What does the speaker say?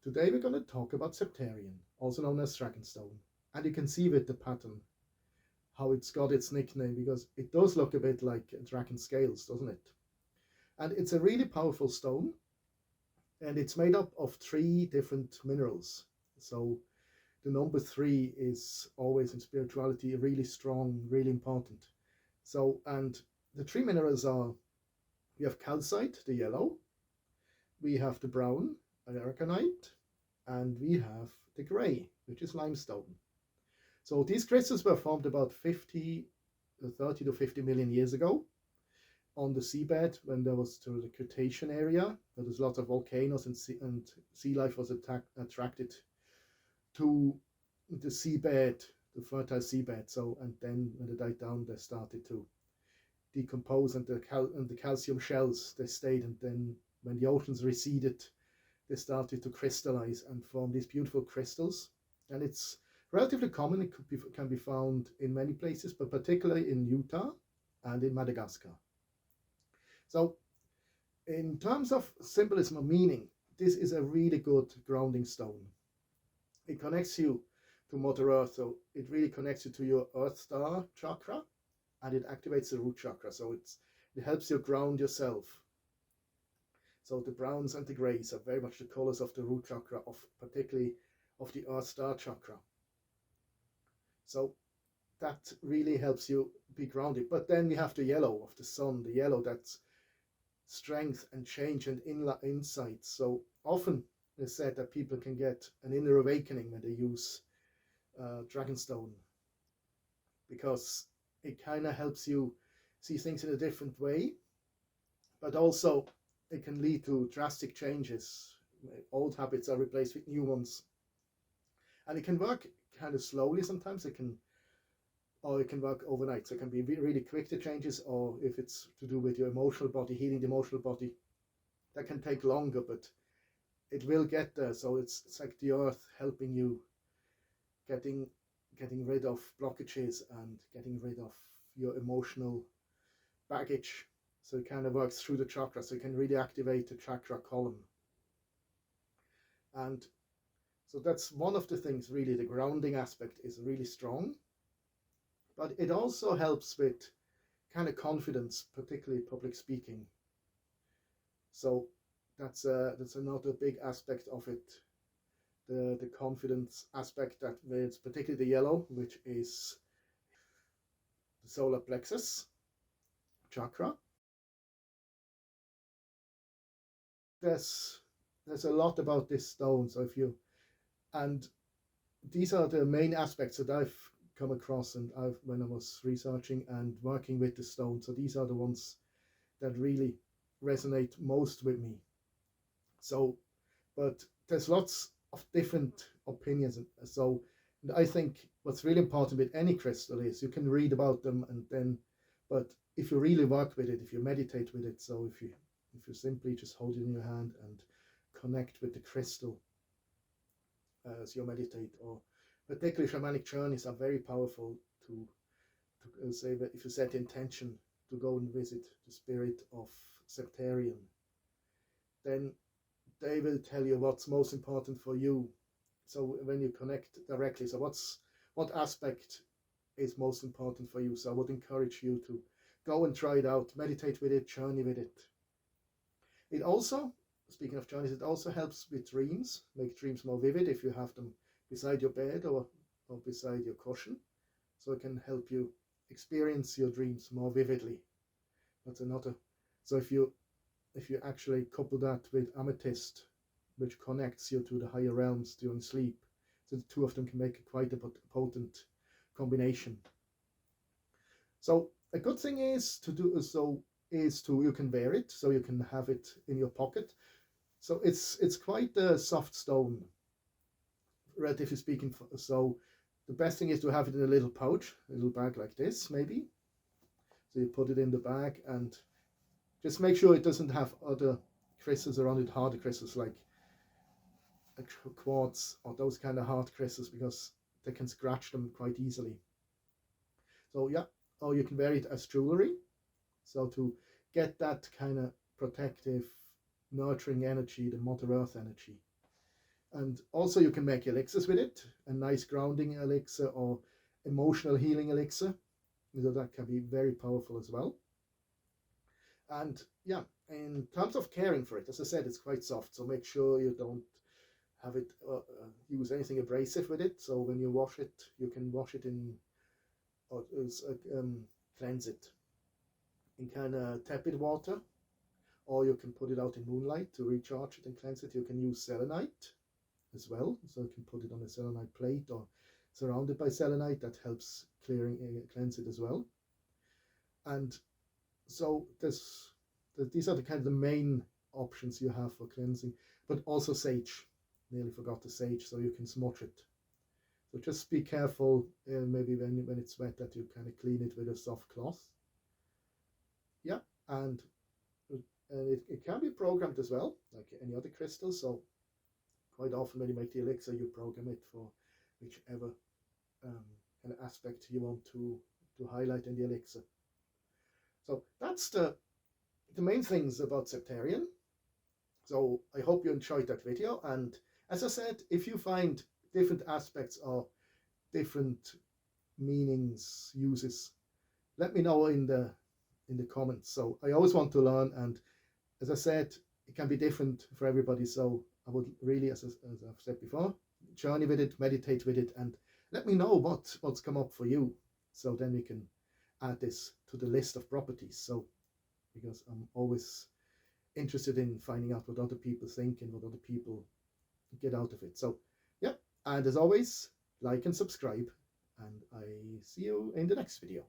Today we're going to talk about Septarian, also known as Dragonstone. And you can see with the pattern how it's got its nickname, because it does look a bit like dragon scales, doesn't it? And it's a really powerful stone, and it's made up of 3 different minerals. So the number 3 is always in spirituality really strong, really important. So, and the 3 minerals are, we have calcite, the yellow, we have the brown, aragonite, and we have the grey, which is limestone. So these crystals were formed about 30 to 50 million years ago on the seabed, when there was the Cretaceous area. There was lots of volcanoes, and sea life was attracted to the seabed, the fertile seabed. So, and then when they died down, they started to decompose, and the calcium shells, they stayed. And then when the oceans receded, they started to crystallize and form these beautiful crystals. And it's relatively common. It can be found in many places, but particularly in Utah and in Madagascar. So in terms of symbolism or meaning, this is a really good grounding stone. It connects you to Mother Earth, so it really connects you to your Earth Star chakra, and it activates the root chakra, so it helps you ground yourself. So the browns and the greys are very much the colors of the root chakra, particularly of the Earth Star chakra. So that really helps you be grounded. But then we have the yellow of the sun, the yellow that's strength and change and insight. So often it's said that people can get an inner awakening when they use Dragonstone, because it kind of helps you see things in a different way, but also it can lead to drastic changes. Old habits are replaced with new ones, and it can work kind of slowly. Sometimes it can work overnight, so it can be really quick, the changes. Or if it's to do with your emotional body, healing the emotional body, that can take longer, but it will get there. So it's like the earth helping you getting rid of blockages and getting rid of your emotional baggage. So it kind of works through the chakra, so it can really activate the chakra column. And so that's one of the things, really. The grounding aspect is really strong, but it also helps with kind of confidence, particularly public speaking. So that's another big aspect of it, the confidence aspect, that it's particularly the yellow, which is the solar plexus chakra. There's a lot about this stone. So and these are the main aspects that I've come across, and when I was researching and working with the stone. So these are the ones that really resonate most with me. So, but there's lots of different opinions. So, and I think what's really important with any crystal is you can read about them, and then, but if you really work with it, if you meditate with it, so if you simply just hold it in your hand and connect with the crystal as you meditate, or particularly shamanic journeys are very powerful to say that if you set the intention to go and visit the spirit of Septarian, then they will tell you what's most important for you. So when you connect directly, so what aspect is most important for you? So I would encourage you to go and try it out, meditate with it, journey with it. It also, speaking of journeys, it also helps with dreams, make dreams more vivid if you have them beside your bed or beside your cushion. So it can help you experience your dreams more vividly. That's another. So if you actually couple that with amethyst, which connects you to the higher realms during sleep, so the two of them can make quite a potent combination. So a good thing is you can wear it, so you can have it in your pocket. So it's quite a soft stone, relatively speaking. So the best thing is to have it in a little pouch, a little bag like this, maybe. So you put it in the bag, and just make sure it doesn't have other crystals around it, harder crystals like quartz or those kind of hard crystals, because they can scratch them quite easily. So yeah, or you can wear it as jewelry, so to get that kind of protective, nurturing energy, the Mother Earth energy. And also you can make elixirs with it, a nice grounding elixir or emotional healing elixir. So that can be very powerful as well. And yeah, in terms of caring for it, as I said, it's quite soft, so make sure you don't have it use anything abrasive with it. So when you wash it, you can wash it in, or cleanse it in kind of tepid water, or you can put it out in moonlight to recharge it and cleanse it. You can use selenite as well, so you can put it on a selenite plate or surrounded by selenite. That helps cleanse it as well. And so these are the kind of the main options you have for cleansing, but also sage. Nearly forgot the sage, so you can smudge it. So just be careful, maybe when it's wet, that you kind of clean it with a soft cloth. Yeah, and it can be programmed as well, like any other crystal. So quite often when you make the elixir, you program it for whichever kind of aspect you want to highlight in the elixir. So that's the main things about Septarian. So I hope you enjoyed that video. And as I said, if you find different aspects or different meanings, uses, let me know in the comments. So I always want to learn, and as I said, it can be different for everybody. So I would really, as I've said before, journey with it, meditate with it, and let me know what's come up for you. So then we can add this to the list of properties. So because I'm always interested in finding out what other people think and what other people get out of it. So yeah, and as always, like and subscribe, and I see you in the next video.